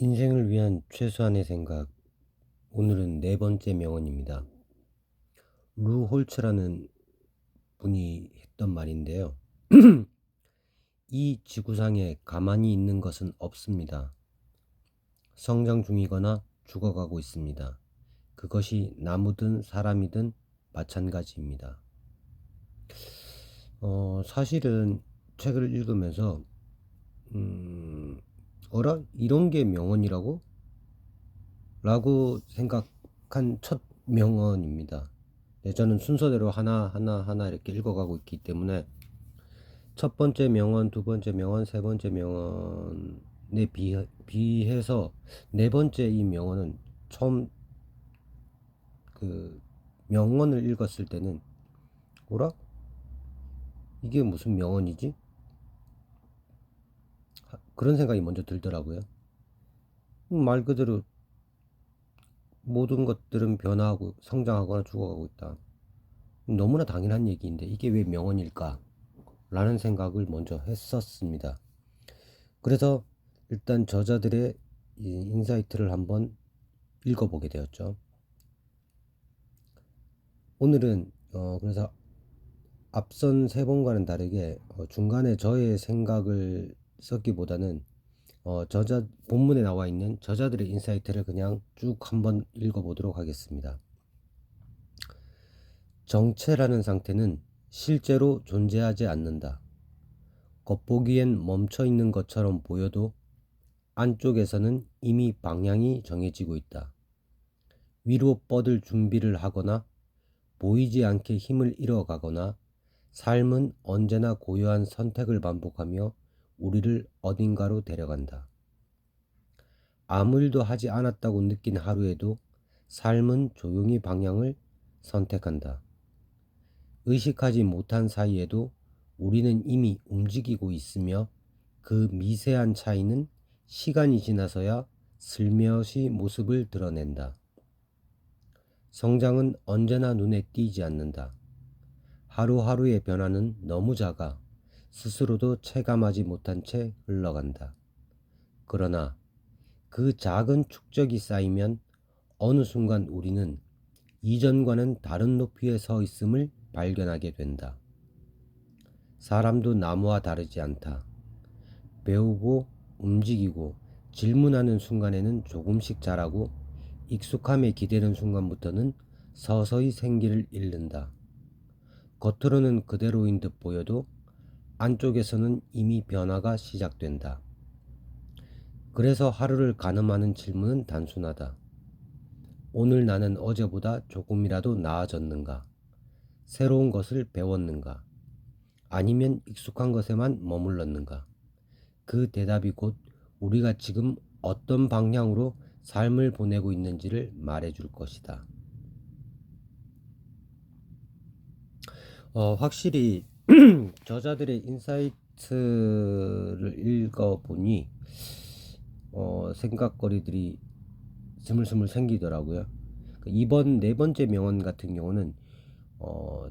인생을 위한 최소한의 생각. 오늘은 네 번째 명언입니다. 루 홀츠라는 분이 했던 말인데요. 이 지구상에 가만히 있는 것은 없습니다. 성장 중이거나 죽어가고 있습니다. 그것이 나무든 사람이든 마찬가지입니다. 사실은 책을 읽으면서 어라? 이런 게 명언이라고? 라고 생각한 첫 명언입니다. 네, 저는 순서대로 하나 이렇게 읽어가고 있기 때문에 첫 번째 명언, 두 번째 명언, 세 번째 명언에 비해서 네 번째 이 명언은 처음 그 명언을 읽었을 때는 뭐라? 이게 무슨 명언이지? 그런 생각이 먼저 들더라고요. 말 그대로 모든 것들은 변화하고 성장하거나 죽어가고 있다. 너무나 당연한 얘기인데 이게 왜 명언일까? 라는 생각을 먼저 했었습니다. 그래서 일단 저자들의 이 인사이트를 한번 읽어보게 되었죠. 오늘은 그래서 앞선 세 번과는 다르게 중간에 저의 생각을 썼기보다는 저자 본문에 나와 있는 저자들의 인사이트를 그냥 쭉 한번 읽어보도록 하겠습니다. 정체라는 상태는 실제로 존재하지 않는다. 겉보기엔 멈춰 있는 것처럼 보여도 안쪽에서는 이미 방향이 정해지고 있다. 위로 뻗을 준비를 하거나 보이지 않게 힘을 잃어가거나 삶은 언제나 고요한 선택을 반복하며 우리를 어딘가로 데려간다. 아무 일도 하지 않았다고 느낀 하루에도 삶은 조용히 방향을 선택한다. 의식하지 못한 사이에도 우리는 이미 움직이고 있으며 그 미세한 차이는 시간이 지나서야 슬며시 모습을 드러낸다. 성장은 언제나 눈에 띄지 않는다. 하루하루의 변화는 너무 작아 스스로도 체감하지 못한 채 흘러간다. 그러나 그 작은 축적이 쌓이면 어느 순간 우리는 이전과는 다른 높이에 서 있음을 발견하게 된다. 사람도 나무와 다르지 않다. 배우고 움직이고 질문하는 순간에는 조금씩 자라고 익숙함에 기대는 순간부터는 서서히 생기를 잃는다. 겉으로는 그대로인 듯 보여도 안쪽에서는 이미 변화가 시작된다. 그래서 하루를 가늠하는 질문은 단순하다. 오늘 나는 어제보다 조금이라도 나아졌는가? 새로운 것을 배웠는가? 아니면 익숙한 것에만 머물렀는가? 그 대답이 곧 우리가 지금 어떤 방향으로 삶을 보내고 있는지를 말해줄 것이다. 확실히 저자들의 인사이트를 읽어보니 생각거리들이 스물스물 생기더라고요. 이번 네 번째 명언 같은 경우는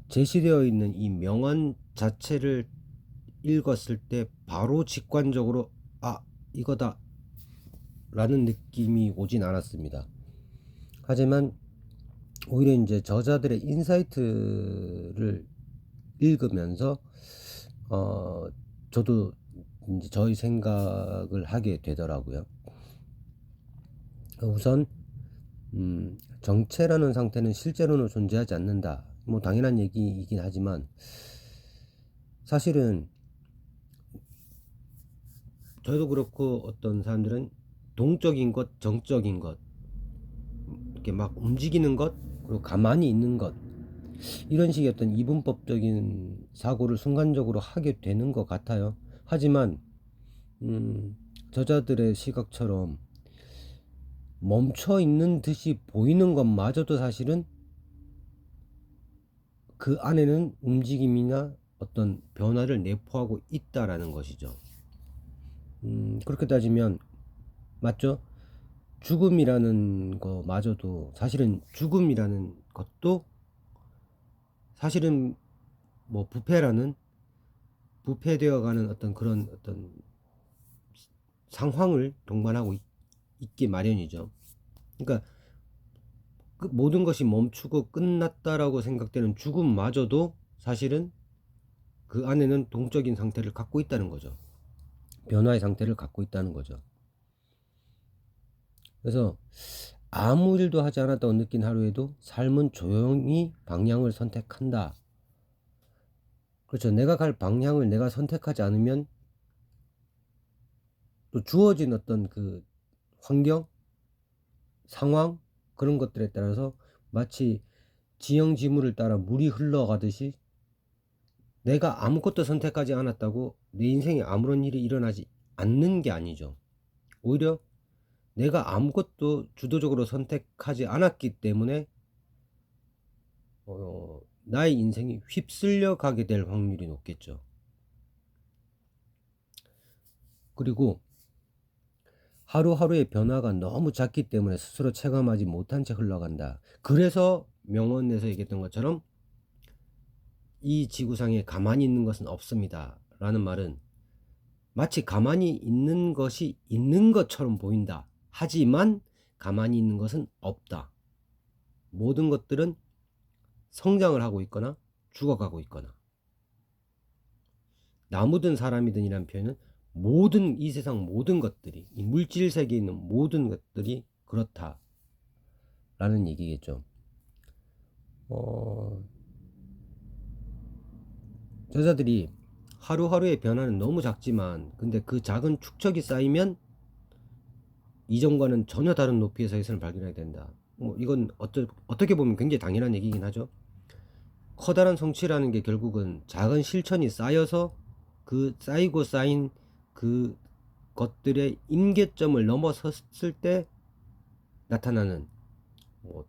제시되어 있는 이 명언 자체를 읽었을 때 바로 직관적으로 이거다 라는 느낌이 오진 않았습니다. 하지만 오히려 이제 저자들의 인사이트를 읽으면서 저도 이제 저희 생각을 하게 되더라고요. 우선 정체라는 상태는 실제로는 존재하지 않는다. 뭐 당연한 얘기이긴 하지만 사실은 저도 그렇고 어떤 사람들은 동적인 것, 정적인 것, 이렇게 막 움직이는 것, 그리고 가만히 있는 것, 이런 식의 어떤 이분법적인 사고를 순간적으로 하게 되는 것 같아요. 하지만 저자들의 시각처럼 멈춰 있는 듯이 보이는 것마저도 사실은 그 안에는 움직임이나 어떤 변화를 내포하고 있다라는 것이죠. 그렇게 따지면 맞죠? 죽음이라는 거마저도 사실은 죽음이라는 것도 사실은 뭐 부패되어가는 어떤 그런 어떤 상황을 동반하고 있기 마련이죠. 그러니까 그 모든 것이 멈추고 끝났다라고 생각되는 죽음마저도 사실은 그 안에는 동적인 상태를 갖고 있다는 거죠. 변화의 상태를 갖고 있다는 거죠. 그래서 아무 일도 하지 않았다고 느낀 하루에도 삶은 조용히 방향을 선택한다. 그렇죠. 내가 갈 방향을 내가 선택하지 않으면 또 주어진 어떤 그 환경, 상황, 그런 것들에 따라서 마치 지형지물을 따라 물이 흘러가듯이 내가 아무것도 선택하지 않았다고 내 인생에 아무런 일이 일어나지 않는 게 아니죠. 오히려 내가 아무것도 주도적으로 선택하지 않았기 때문에 나의 인생이 휩쓸려 가게 될 확률이 높겠죠. 그리고 하루하루의 변화가 너무 작기 때문에 스스로 체감하지 못한 채 흘러간다. 그래서 명언에서 얘기했던 것처럼 이 지구상에 가만히 있는 것은 없습니다 라는 말은 마치 가만히 있는 것이 있는 것처럼 보인다. 하지만 가만히 있는 것은 없다. 모든 것들은 성장을 하고 있거나 죽어가고 있거나, 나무든 사람이든 이란 표현은 모든 이 세상 모든 것들이, 이 물질 세계에 있는 모든 것들이 그렇다 라는 얘기겠죠. 저자들이 하루하루의 변화는 너무 작지만 근데 그 작은 축적이 쌓이면 이전과는 전혀 다른 높이에서 해선을 발견해야 된다. 이건 어떻게 보면 굉장히 당연한 얘기긴 하죠. 커다란 성취라는 게 결국은 작은 실천이 쌓여서 그 쌓이고 쌓인 그 것들의 임계점을 넘어섰을 때 나타나는 뭐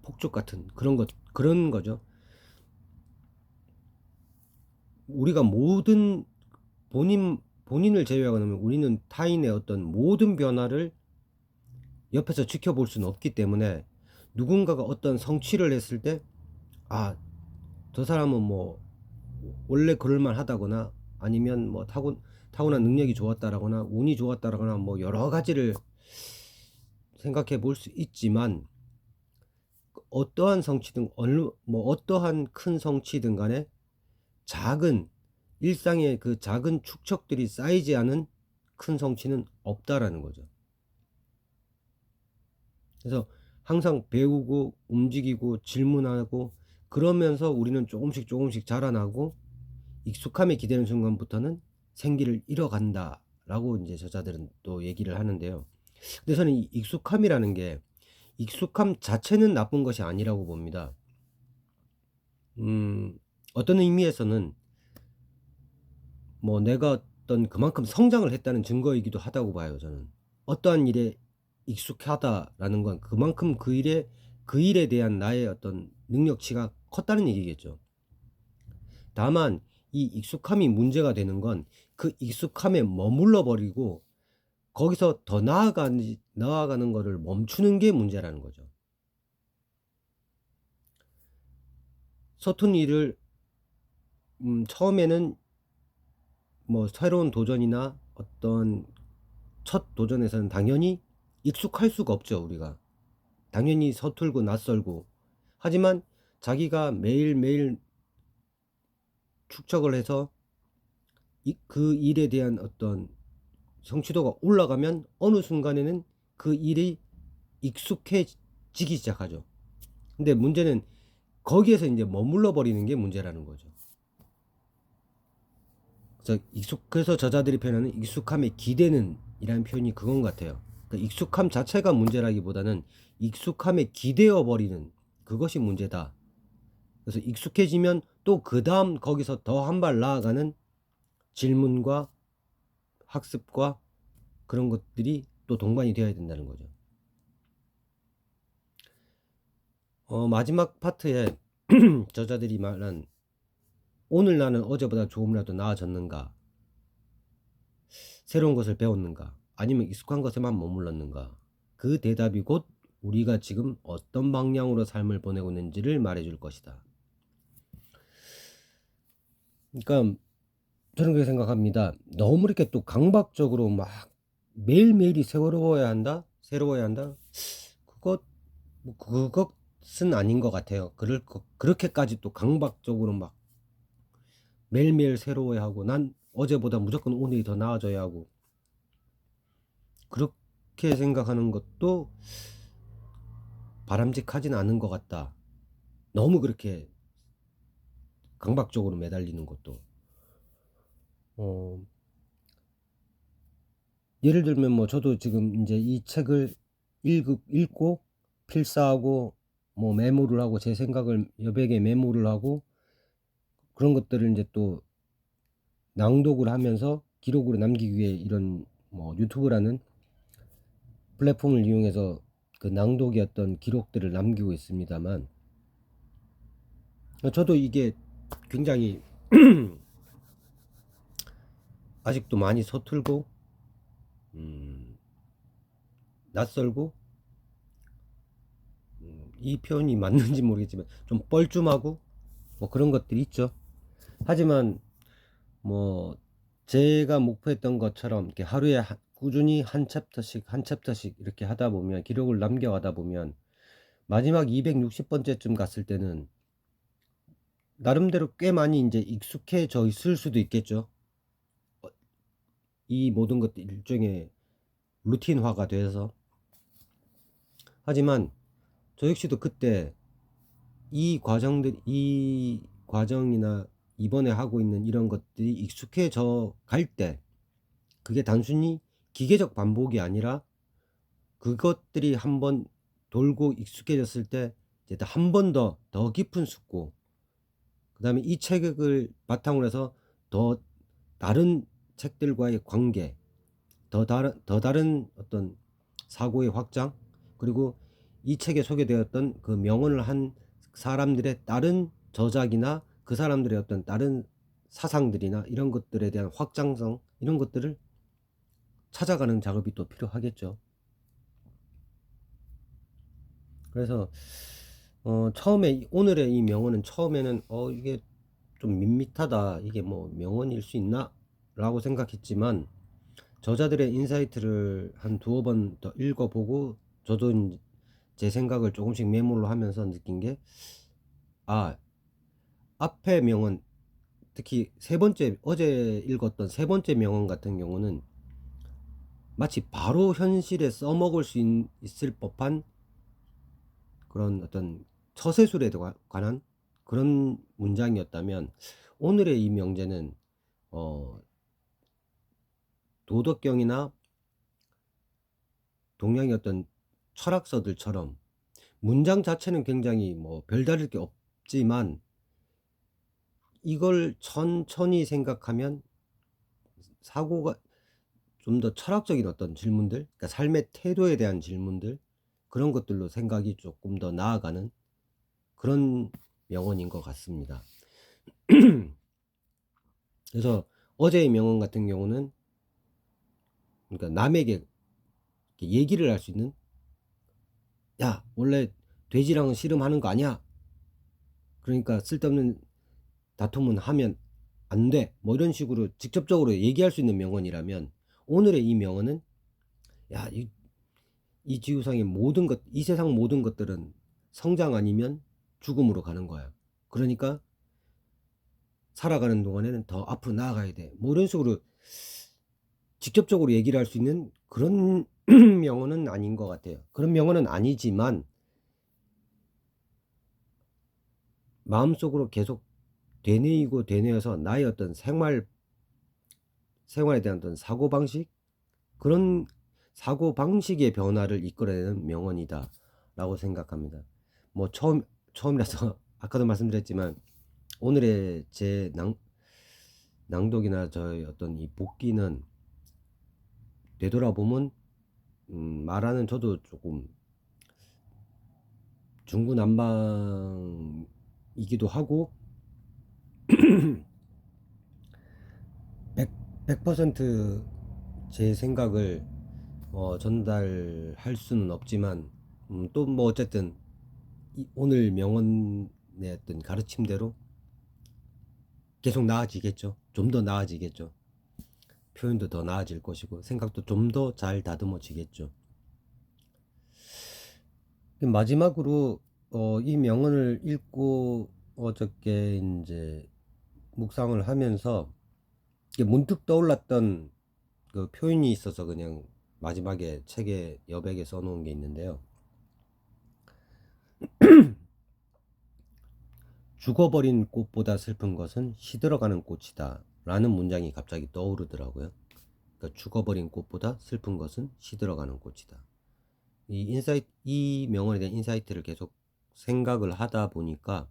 폭죽 같은 그런 거죠. 우리가 모든 본인을 제외하고는 우리는 타인의 어떤 모든 변화를 옆에서 지켜볼 수는 없기 때문에 누군가가 어떤 성취를 했을 때 저 사람은 뭐 원래 그럴만 하다거나 아니면 뭐 타고난 능력이 좋았다라거나 운이 좋았다라거나 뭐 여러 가지를 생각해 볼 수 있지만 어떠한 성취든 어떠한 큰 성취든 간에 작은 일상의 그 작은 축척들이 쌓이지 않은 큰 성취는 없다라는 거죠. 그래서 항상 배우고 움직이고 질문하고 그러면서 우리는 조금씩 자라나고 익숙함에 기대는 순간부터는 생기를 잃어간다 라고 이제 저자들은 또 얘기를 하는데요. 근데 저는 이 익숙함이라는 게 익숙함 자체는 나쁜 것이 아니라고 봅니다. 어떤 의미에서는 뭐 내가 어떤 그만큼 성장을 했다는 증거이기도 하다고 봐요. 저는 어떠한 일에 익숙하다라는 건 그만큼 그 일에 대한 나의 어떤 능력치가 컸다는 얘기겠죠. 다만 이 익숙함이 문제가 되는 건 그 익숙함에 머물러 버리고 거기서 더 나아가는 거를 멈추는 게 문제라는 거죠. 서툰 일을 처음에는 뭐 새로운 도전이나 어떤 첫 도전에서는 당연히 익숙할 수가 없죠. 우리가 당연히 서툴고 낯설고, 하지만 자기가 매일매일 축적을 해서 그 일에 대한 어떤 성취도가 올라가면 어느 순간에는 그 일이 익숙해지기 시작하죠. 근데 문제는 거기에서 이제 머물러 버리는 게 문제라는 거죠. 그래서 저자들이 표현하는 익숙함에 기대는 이라는 표현이 그건 같아요. 그러니까 익숙함 자체가 문제라기보다는 익숙함에 기대어 버리는 그것이 문제다. 그래서 익숙해지면 또 그 다음 거기서 더 한 발 나아가는 질문과 학습과 그런 것들이 또 동반이 되어야 된다는 거죠. 마지막 파트에 저자들이 말한 오늘 나는 어제보다 조금이라도 나아졌는가, 새로운 것을 배웠는가, 아니면 익숙한 것에만 머물렀는가, 그 대답이 곧 우리가 지금 어떤 방향으로 삶을 보내고 있는지를 말해줄 것이다. 그러니까 저는 그렇게 생각합니다. 너무 이렇게 또 강박적으로 막 매일매일이 새로워야 한다? 새로워야 한다? 그것, 뭐 그것은 아닌 것 같아요. 그렇게까지 또 강박적으로 막 매일매일 새로워야 하고, 난 어제보다 무조건 오늘이 더 나아져야 하고, 그렇게 생각하는 것도 바람직하진 않은 것 같다. 너무 그렇게 강박적으로 매달리는 것도. 어, 예를 들면 뭐 저도 지금 이제 이 책을 읽고 필사하고 뭐 메모를 하고 제 생각을 여백에 메모를 하고 그런 것들을 이제 또 낭독을 하면서 기록으로 남기기 위해 이런 뭐 유튜브라는 플랫폼을 이용해서 그 낭독의 어떤 기록들을 남기고 있습니다만, 저도 이게 굉장히 아직도 많이 서툴고 음, 낯설고, 이 표현이 맞는지 모르겠지만 좀 뻘쭘하고 뭐 그런 것들이 있죠. 하지만 뭐 제가 목표했던 것처럼 이렇게 하루에 꾸준히 한 챕터씩 이렇게 하다 보면, 기록을 남겨가다 보면 마지막 260번째쯤 갔을 때는 나름대로 꽤 많이 이제 익숙해져 있을 수도 있겠죠. 이 모든 것들 일종의 루틴화가 돼서. 하지만 저 역시도 그때 이 과정이나 이번에 하고 있는 이런 것들이 익숙해져 갈 때, 그게 단순히 기계적 반복이 아니라 그것들이 한번 돌고 익숙해졌을 때 이제 한 번 더 깊은 숙고, 그 다음에 이 책을 바탕으로 해서 더 다른 책들과의 관계, 더 다른 어떤 사고의 확장, 그리고 이 책에 소개되었던 그 명언을 한 사람들의 다른 저작이나 그 사람들의 어떤 다른 사상들이나 이런 것들에 대한 확장성, 이런 것들을 찾아가는 작업이 또 필요하겠죠. 그래서 처음에 오늘의 이 명언은, 처음에는 이게 좀 밋밋하다, 이게 뭐 명언일 수 있나 라고 생각했지만, 저자들의 인사이트를 한 두어 번 더 읽어보고 저도 제 생각을 조금씩 메모를 하면서 느낀 게, 아, 앞에 명언, 특히 세 번째, 어제 읽었던 세 번째 명언 같은 경우는 마치 바로 현실에 써먹을 수 있을 법한 그런 어떤 처세술에 관한 그런 문장이었다면, 오늘의 이 명제는 어, 도덕경이나 동양의 어떤 철학서들처럼 문장 자체는 굉장히 뭐 별다를 게 없지만, 이걸 천천히 생각하면 사고가 좀 더 철학적인 어떤 질문들, 그러니까 삶의 태도에 대한 질문들, 그런 것들로 생각이 조금 더 나아가는 그런 명언인 것 같습니다. 그래서 어제의 명언 같은 경우는, 그러니까 남에게 얘기를 할 수 있는, 야, 원래 돼지랑은 씨름하는 거 아니야, 그러니까 쓸데없는 다툼은 하면 안 돼, 뭐 이런 식으로 직접적으로 얘기할 수 있는 명언이라면, 오늘의 이 명언은, 야, 이 지구상의 모든 것, 이 세상 모든 것들은 성장 아니면 죽음으로 가는 거야. 그러니까 살아가는 동안에는 더 앞으로 나아가야 돼, 뭐 이런 식으로 직접적으로 얘기를 할 수 있는 그런 명언은 아닌 것 같아요. 그런 명언은 아니지만 마음속으로 계속 되뇌어서 나의 어떤 생활에 대한 어떤 사고방식, 그런 사고방식의 변화를 이끌어내는 명언이다 라고 생각합니다. 뭐 처음이라서 아까도 말씀드렸지만, 오늘의 제 낭독이나 저의 어떤 이 복기는 되돌아보면 말하는 저도 조금 중구난방이기도 하고 100% 제 생각을 전달할 수는 없지만, 또 뭐 어쨌든 오늘 명언의 어떤 가르침대로 계속 나아지겠죠. 좀 더 나아지겠죠. 표현도 더 나아질 것이고 생각도 좀 더 잘 다듬어지겠죠. 마지막으로 이 명언을 읽고 어저께 이제 묵상을 하면서 이게 문득 떠올랐던 그 표현이 있어서 그냥 마지막에 책에 여백에 써놓은 게 있는데요. 죽어버린 꽃보다 슬픈 것은 시들어가는 꽃이다 라는 문장이 갑자기 떠오르더라고요. 그러니까 죽어버린 꽃보다 슬픈 것은 시들어가는 꽃이다. 이 명언에 대한 인사이트를 계속 생각을 하다 보니까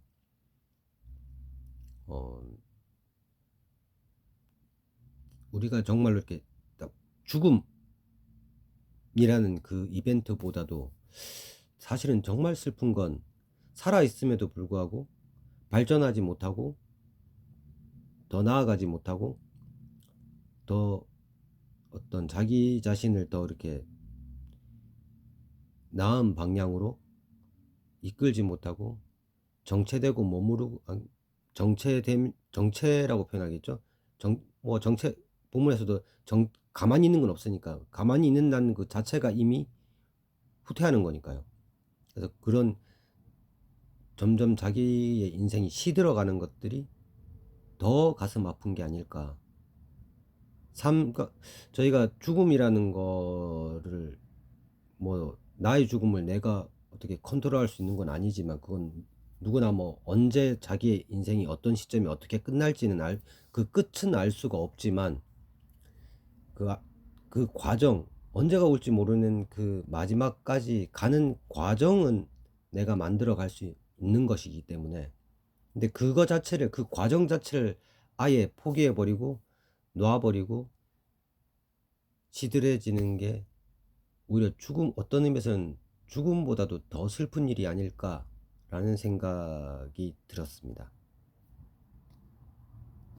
우리가 정말로 이렇게 딱 죽음이라는 그 이벤트보다도 사실은 정말 슬픈 건 살아있음에도 불구하고 발전하지 못하고 더 나아가지 못하고 더 어떤 자기 자신을 더 이렇게 나은 방향으로 이끌지 못하고 정체되고 머무르고 정체라고 표현하겠죠. 정체 본문에서도 가만히 있는 건 없으니까 가만히 있는다는 그 자체가 이미 후퇴하는 거니까요. 그래서 그런 점점 자기의 인생이 시들어가는 것들이 더 가슴 아픈 게 아닐까. 그러니까 저희가 죽음이라는 거를 뭐 나의 죽음을 내가 어떻게 컨트롤할 수 있는 건 아니지만 그건 누구나 뭐 언제 자기의 인생이 어떤 시점이 어떻게 끝날지는 그 끝은 알 수가 없지만 그 과정 언제가 올지 모르는 그 마지막까지 가는 과정은 내가 만들어 갈 수 있는 것이기 때문에 근데 그거 자체를 그 과정 자체를 아예 포기해 버리고 놔버리고 시들해지는 게 오히려 어떤 의미에서는 죽음보다도 더 슬픈 일이 아닐까라는 생각이 들었습니다.